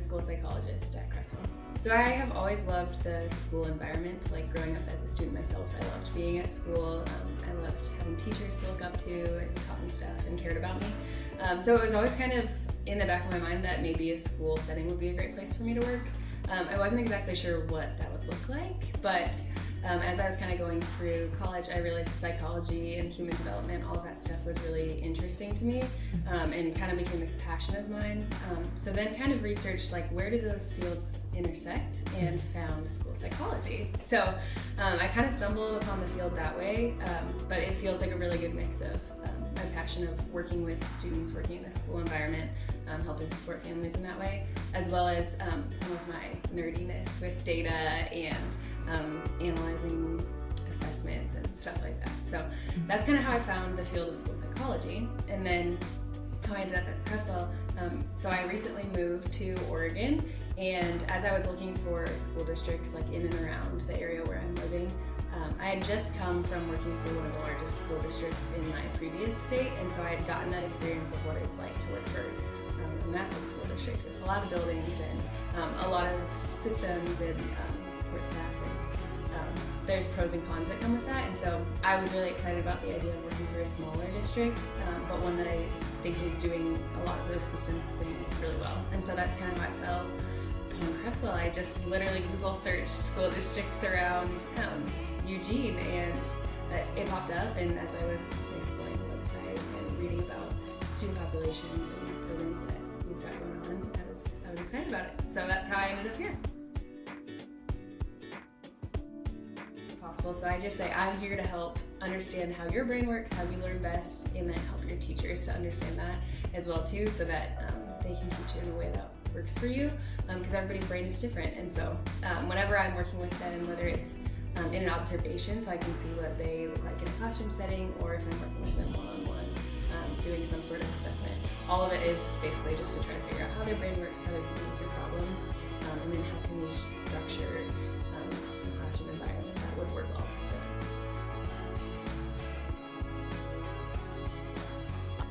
school psychologist at Creswell. So I have always loved the school environment. Like growing up as a student myself, I loved being at school. I loved having teachers to look up to and taught me stuff and cared about me. So it was always kind of in the back of my mind that maybe a school setting would be a great place for me to work. I wasn't exactly sure what that would look like, but as I was kind of going through college, I realized psychology and human development, all of that stuff was really interesting to me, and kind of became a passion of mine. So then kind of researched like where do those fields intersect and found school psychology. So I kind of stumbled upon the field that way, but it feels like a really good mix of my passion of working with students, working in the school environment, helping support families in that way, as well as some of my nerdiness with data and analyzing assessments and stuff like that. So that's kind of how I found the field of school psychology. And then how I ended up at Creswell. So I recently moved to Oregon, and as I was looking for school districts like in and around the area where I'm living, I had just come from working for one of the largest school districts in my previous state, and so I had gotten that experience of what it's like to work for a massive school district with a lot of buildings and a lot of systems and support staff, and there's pros and cons that come with that. And so I was really excited about the idea of working for a smaller district, but one that I think is doing a lot of those systems things really well. And so that's kind of how I fell upon Creswell. I just literally Google searched school districts around Eugene, and it popped up, and as I was exploring the website and reading about student populations and programs that you've got going on, I was excited about it. So that's how I ended up here. Possible. So I just say I'm here to help understand how your brain works, how you learn best, and then help your teachers to understand that as well too, so that they can teach you in a way that works for you, because everybody's brain is different. And so whenever I'm working with them, whether it's in an observation so I can see what they look like in a classroom setting, or if I'm working with them one-on-one, doing some sort of assessment, all of it is basically just to try to figure out how their brain works, how they're thinking through problems, and then how can we structure the classroom environment that would work well for them.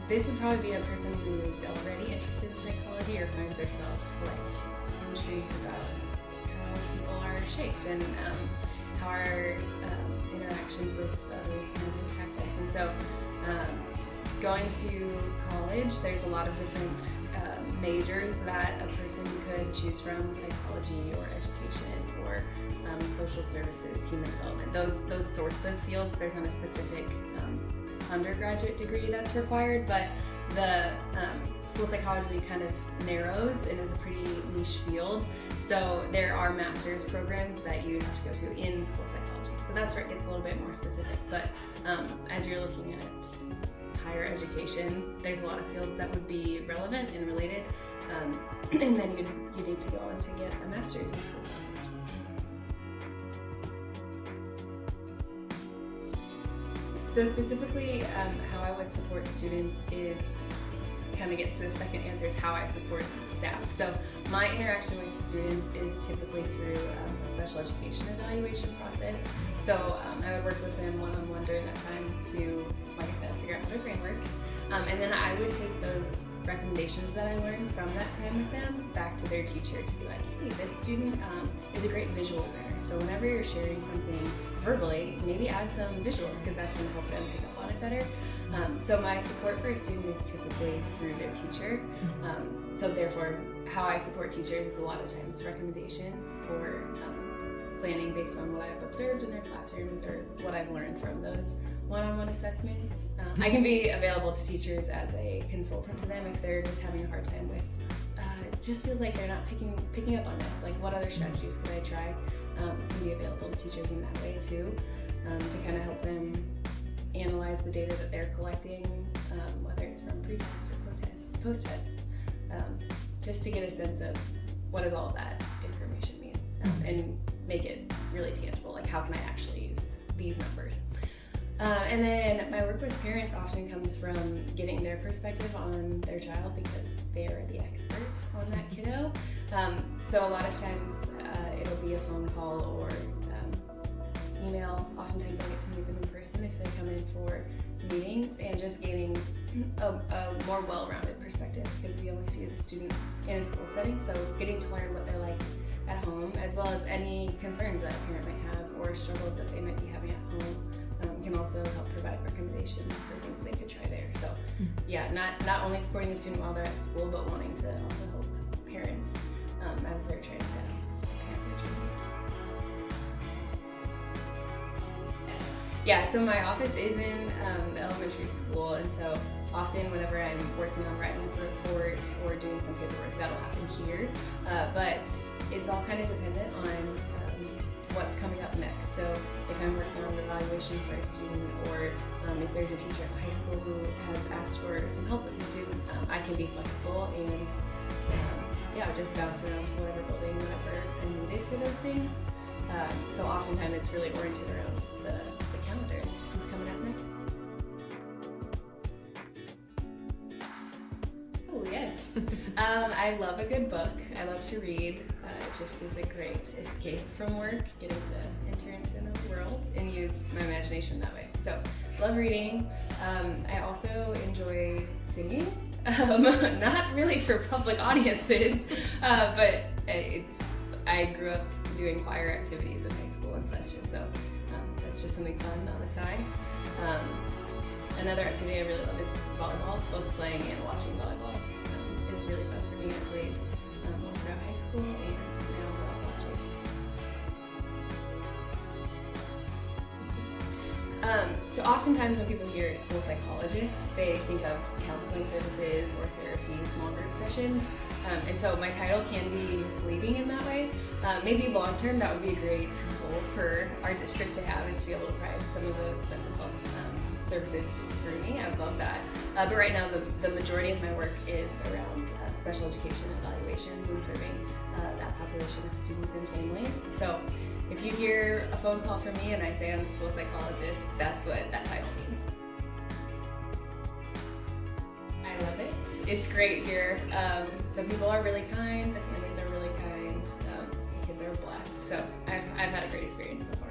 This would probably be a person who is already interested in psychology or finds herself like intrigued about how people are shaped and how our interactions with others kind of impact us. And so going to college, there's a lot of different majors that a person could choose from: psychology or education or social services, human development, those sorts of fields. There's not a specific undergraduate degree that's required, but the school psychology kind of narrows and is a pretty niche field. So there are master's programs that you have to go to in school psychology. So that's where it gets a little bit more specific. But as you're looking at higher education, there's a lot of fields that would be relevant and related. And then you need to go on to get a master's in school psychology. So specifically, how I would support students is kind of gets to the second answer, is how I support staff. So my interaction with students is typically through a special education evaluation process. So I would work with them one-on-one during that time to, like I said, figure out how their brain works. And then I would take those recommendations that I learned from that time with them back to their teacher to be like, hey, this student is a great visual learner. So whenever you're sharing something verbally, maybe add some visuals, because that's going to help them pick up on it better. So my support for a student is typically through their teacher. So therefore, how I support teachers is a lot of times recommendations for planning based on what I've observed in their classrooms or what I've learned from those one-on-one assessments. I can be available to teachers as a consultant to them if they're just having a hard time with, it just feels like they're not picking up on this, like what other strategies could I try? Can be available to teachers in that way too, to kind of help them analyze the data that they're collecting, whether it's from pre-tests or post-tests, just to get a sense of what does all of that information mean, and make it really tangible, like how can I actually use these numbers. And then my work with parents often comes from getting their perspective on their child, because they're the expert on that kiddo. So a lot of times it'll be a phone call or email. Oftentimes I get to meet them in person if they come in for meetings, and just gaining a more well-rounded perspective, because we only see the student in a school setting. So getting to learn what they're like at home, as well as any concerns that a parent might have or struggles that they might be having at home, can also help provide recommendations for things they could try there. So yeah, not only supporting the student while they're at school, but wanting to also help parents as they're trying to prepare their children. Yeah, so my office is in the elementary school, and so often whenever I'm working on writing a report or doing some paperwork, that'll happen here. But it's all kind of dependent on what's coming up next. So if I'm working on an evaluation for a student, or if there's a teacher at the high school who has asked for some help with the student, I can be flexible and just bounce around to whatever building whenever I'm needed for those things. So oftentimes it's really oriented around the calendar and who's coming up next. Oh yes, I love a good book. I love to read. It just is a great escape from work, getting to enter into another world and use my imagination that way. So love reading. I also enjoy singing. Not really for public audiences, but I grew up doing choir activities in high school and such, and so that's just something fun on the side. Another activity I really love is volleyball. Both playing and watching volleyball is really fun for me. I played all throughout high school and now love watching. So oftentimes when people hear school psychologist, they think of counseling services or therapy, small group sessions. And so my title can be misleading in that way. Maybe long term that would be a great goal for our district to have, is to be able to provide some of those mental health services through me. I would love that. But right now the majority of my work is around special education evaluations and serving that population of students and families. So if you hear a phone call from me and I say I'm a school psychologist, that's what that title means. I love it. It's great here. The people are really kind, the families are really kind, the kids are blessed. So I've had a great experience so far.